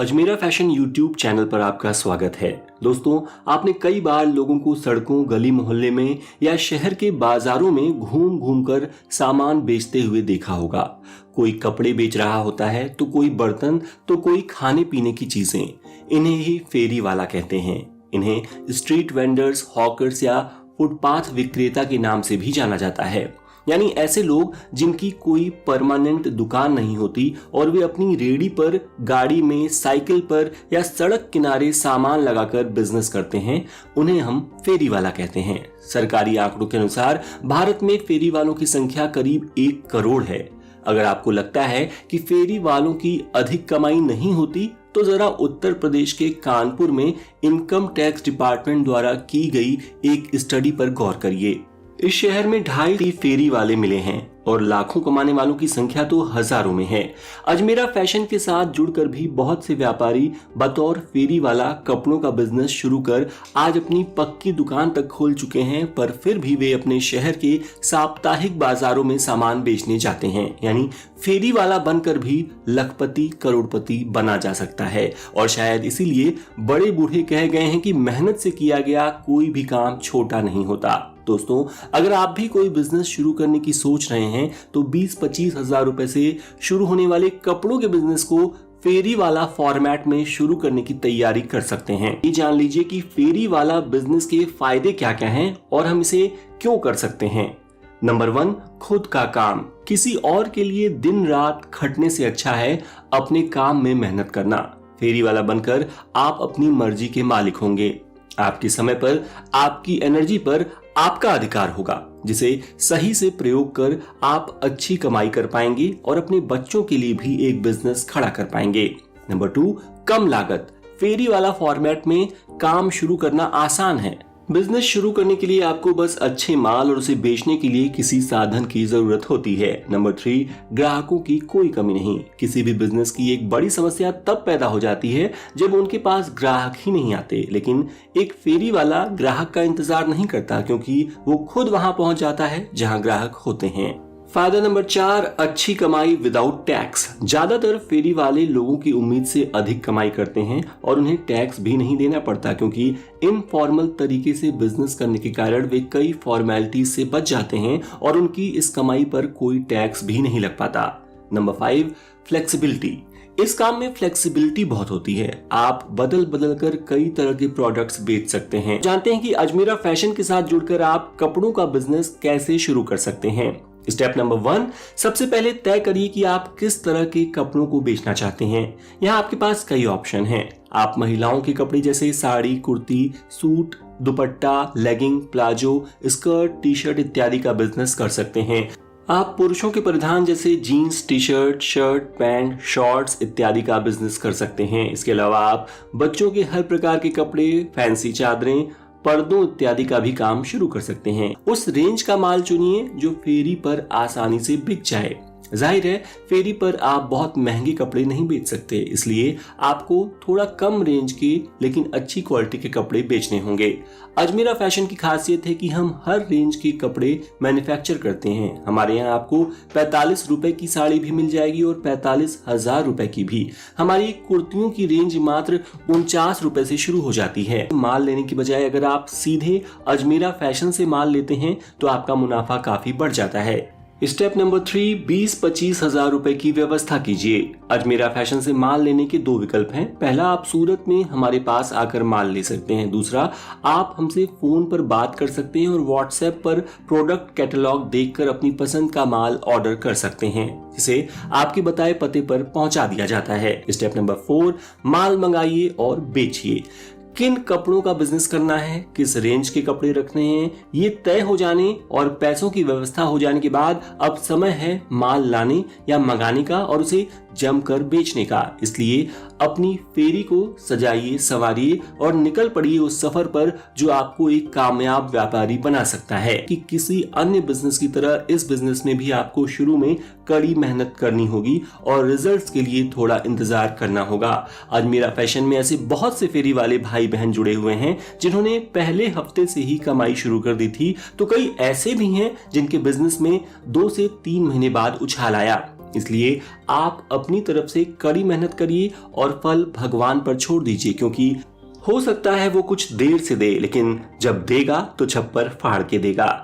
Ajmera fashion YouTube channel पर आपका स्वागत है। दोस्तों, आपने कई बार लोगों को सड़कों, गली मोहल्ले में या शहर के बाजारों में घूम घूम कर सामान बेचते हुए देखा होगा। कोई कपड़े बेच रहा होता है, तो कोई बर्तन, तो कोई खाने पीने की चीजें। इन्हें ही फेरी वाला कहते हैं। इन्हें स्ट्रीट वेंडर्स, हॉकर्स या फुटपाथ विक्रेता के नाम से भी जाना जाता है। यानी ऐसे लोग जिनकी कोई परमानेंट दुकान नहीं होती और वे अपनी रेहड़ी पर, गाड़ी में, साइकिल पर या सड़क किनारे सामान लगाकर बिजनेस करते हैं, उन्हें हम फेरी वाला कहते हैं। सरकारी आंकड़ों के अनुसार भारत में फेरी वालों की संख्या करीब 1 करोड़ है। अगर आपको लगता है कि फेरी वालों की अधिक कमाई नहीं होती, तो जरा उत्तर प्रदेश के कानपुर में इनकम टैक्स डिपार्टमेंट द्वारा की गई एक स्टडी पर गौर करिए। इस शहर में 2.5 फेरी वाले मिले हैं और लाखों कमाने वालों की संख्या तो हजारों में है। अजमेरा फैशन के साथ जुड़कर भी बहुत से व्यापारी बतौर फेरी वाला कपड़ों का बिजनेस शुरू कर आज अपनी पक्की दुकान तक खोल चुके हैं, पर फिर भी वे अपने शहर के साप्ताहिक बाजारों में सामान बेचने जाते हैं। यानी फेरी वाला बनकर भी लखपति, करोड़पति बना जा सकता है। और शायद इसीलिए बड़े बूढ़े कह गए हैं कि मेहनत से किया गया कोई भी काम छोटा नहीं होता। दोस्तों, अगर आप भी कोई बिजनेस शुरू करने की सोच रहे हैं, तो 20-25 हजार रुपए से शुरू होने वाले कपड़ों के बिजनेस को फेरी वाला फॉर्मेट में शुरू करने की तैयारी कर सकते हैं। ये जान लीजिए कि फेरी वाला बिजनेस के फायदे क्या क्या हैं और हम इसे क्यों कर सकते हैं। नंबर 1, खुद का काम। किसी और के लिए दिन रात खटने से अच्छा है अपने काम में मेहनत करना। फेरी वाला बनकर आप अपनी मर्जी के मालिक होंगे। आपके समय पर, आपकी एनर्जी पर आपका अधिकार होगा, जिसे सही से प्रयोग कर आप अच्छी कमाई कर पाएंगे और अपने बच्चों के लिए भी एक बिजनेस खड़ा कर पाएंगे। नंबर 2, कम लागत। फेरी वाला फॉर्मेट में काम शुरू करना आसान है। बिजनेस शुरू करने के लिए आपको बस अच्छे माल और उसे बेचने के लिए किसी साधन की जरूरत होती है। नंबर 3, ग्राहकों की कोई कमी नहीं। किसी भी बिजनेस की एक बड़ी समस्या तब पैदा हो जाती है जब उनके पास ग्राहक ही नहीं आते, लेकिन एक फेरी वाला ग्राहक का इंतजार नहीं करता, क्योंकि वो खुद वहां पहुंच जाता है जहां ग्राहक होते हैं। फायदा नंबर 4, अच्छी कमाई विदाउट टैक्स। ज्यादातर फेरी वाले लोगों की उम्मीद से अधिक कमाई करते हैं और उन्हें टैक्स भी नहीं देना पड़ता, क्योंकि इनफॉर्मल तरीके से बिजनेस करने के कारण वे कई फॉर्मेलिटीज से बच जाते हैं और उनकी इस कमाई पर कोई टैक्स भी नहीं लग पाता। Number 5, flexibility. इस काम में फ्लेक्सिबिलिटी बहुत होती है। आप बदल बदल कर कई तरह के प्रोडक्ट्स बेच सकते हैं। जानते हैं कि अजमेरा फैशन के साथ जुड़कर आप कपड़ों का बिजनेस कैसे शुरू कर सकते हैं। स्टेप नंबर 1, सबसे पहले तय करिए कि आप किस तरह के कपड़ों को बेचना चाहते हैं। यहाँ आपके पास कई ऑप्शन हैं। आप महिलाओं के कपड़े जैसे sari, kurti, suit, dupatta, legging, palazzo, skirt, T shirt इत्यादि का बिजनेस कर सकते हैं। आप पुरुषों के परिधान जैसे jeans, T shirt, shirt, pant, shorts इत्यादि का बिजनेस कर सकते हैं। इसके अलावा आप बच्चों के हर प्रकार के कपड़े, फैंसी चादरें, पर्दों इत्यादि का भी काम शुरू कर सकते हैं। उस रेंज का माल चुनिए जो फेरी पर आसानी से बिक जाए। जाहिर है, फेरी पर आप बहुत महंगे कपड़े नहीं बेच सकते, इसलिए आपको थोड़ा कम रेंज के लेकिन अच्छी क्वालिटी के कपड़े बेचने होंगे। अजमेरा फैशन की खासियत है कि हम हर रेंज के कपड़े मैन्युफैक्चर करते हैं। हमारे यहाँ आपको 45 रुपए की साड़ी भी मिल जाएगी और 45,000 रुपए की भी। हमारी कुर्तियों की रेंज मात्र 49 रुपए से शुरू हो जाती है। माल लेने की बजाय अगर आप सीधे अजमेरा फैशन से माल लेते हैं, तो आपका मुनाफा काफी बढ़ जाता है। स्टेप नंबर 3, 20-25 हजार रुपए की व्यवस्था कीजिए। अजमेरा फैशन से माल लेने के 2 विकल्प हैं। पहला, आप सूरत में हमारे पास आकर माल ले सकते हैं। दूसरा, आप हमसे फोन पर बात कर सकते हैं और व्हाट्सएप पर प्रोडक्ट कैटलॉग देखकर अपनी पसंद का माल ऑर्डर कर सकते हैं, जिसे आपके बताए पते पर पहुंचा दिया जाता है। स्टेप नंबर 4, माल मंगाइए और बेचिए। किन कपड़ों का बिजनेस करना है, किस रेंज के कपड़े रखने हैं, ये तय हो जाने और पैसों की व्यवस्था हो जाने के बाद अब समय है माल लाने या मंगाने का और उसे जमकर बेचने का। इसलिए अपनी फेरी को सजाइए, संवारिए और निकल पड़िए उस सफर पर जो आपको एक कामयाब व्यापारी बना सकता है। कि किसी अन्य बिजनेस की तरह इस बिजनेस में भी आपको शुरू में कड़ी मेहनत करनी होगी और रिजल्ट्स के लिए थोड़ा इंतजार करना होगा। अजमेरा फैशन में ऐसे बहुत से फेरी वाले भाई बहन जुड़े हुए हैं जिन्होंने पहले हफ्ते से ही कमाई शुरू कर दी थी, तो कई ऐसे भी हैं जिनके बिजनेस में 2 से 3 महीने बाद उछाल आया। इसलिए आप अपनी तरफ से कड़ी मेहनत करिए और फल भगवान पर छोड़ दीजिए, क्योंकि हो सकता है वो कुछ देर से दे, लेकिन जब देगा तो छप्पर फाड़ के देगा।